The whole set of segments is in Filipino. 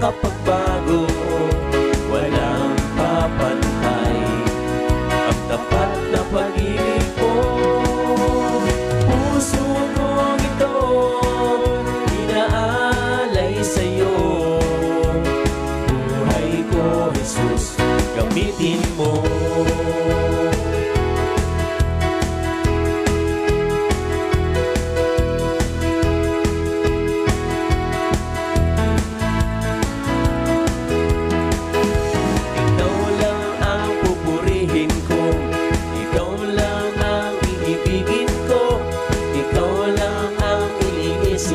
nakapagbago, walang kapantay. Ang tapat na pag-ibig ko, puso kong ito inaalay sa'yo. Buhay ko, Jesus, gamitin mo.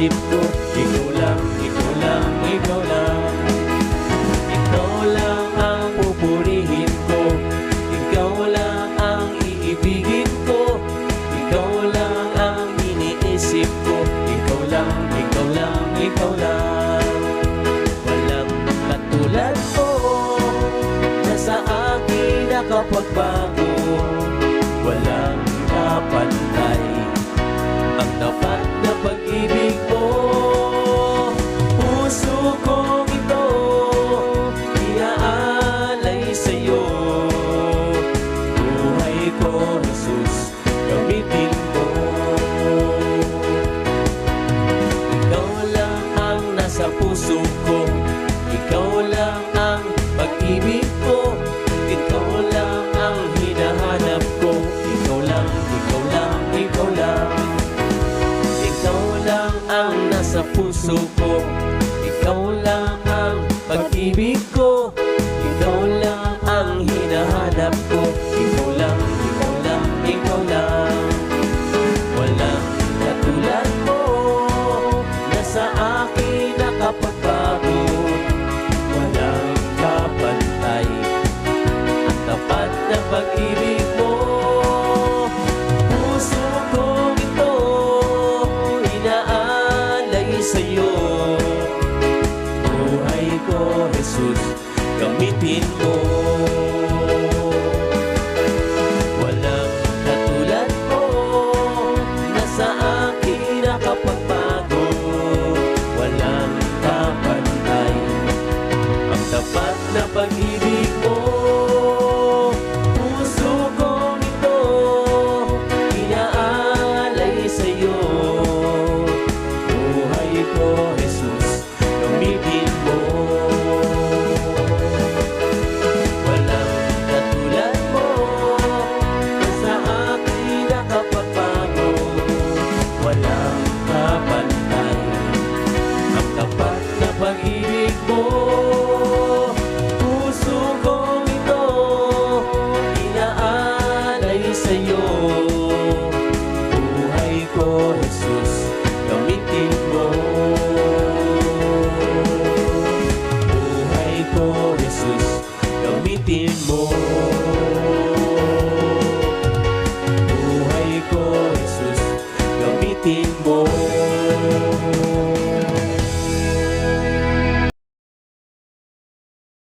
Ko, ikaw lang, ikaw lang, ikaw lang. Ikaw lang ang pupurihin ko, ikaw lang ang iibigin ko, ikaw lang ang iniisip ko, ikaw lang, ikaw lang, ikaw lang. Walang katulad mo na sa akin nakapagbago, walang kapantay. Ang tapat na pag-ibig mo, puso kong ito inaalay sa'yo. Buhay ko, Jesus, gamitin mo. Ikaw lang ang nasa puso ko, ikaw lang ang pag-ibig ko, ikaw lang ang hinahanap ko, ikaw lang, ikaw lang, ikaw lang. Ang nasa puso ko, ikaw lang ang pag-ibig ko, ikaw lang ang hinahanap ko, ikaw lang, ikaw lang, ikaw lang. Walang katulad mo na sa akin nakapagbago, walang kapantay. Ang tapat na pag-ibig mo, puso kong ito sa'yo. Buhay ko, Jesus, gamitin mo. Walang katulad mo na sa akin nakapagbago, walang kapantay. Ang tapat na pag-ibig mo, puso kong ito inaalay sa'yo. Ko, Jesus, gamitin mo. Walang katulad mo na sa akin nakapagbago, walang kapantay. Ang tapat na pag-ibig mo, puso kong ito inaalay sa'yo. Buhay ko, Jesus, gamitin mo. Buhay ko, Jesus, gamitin mo.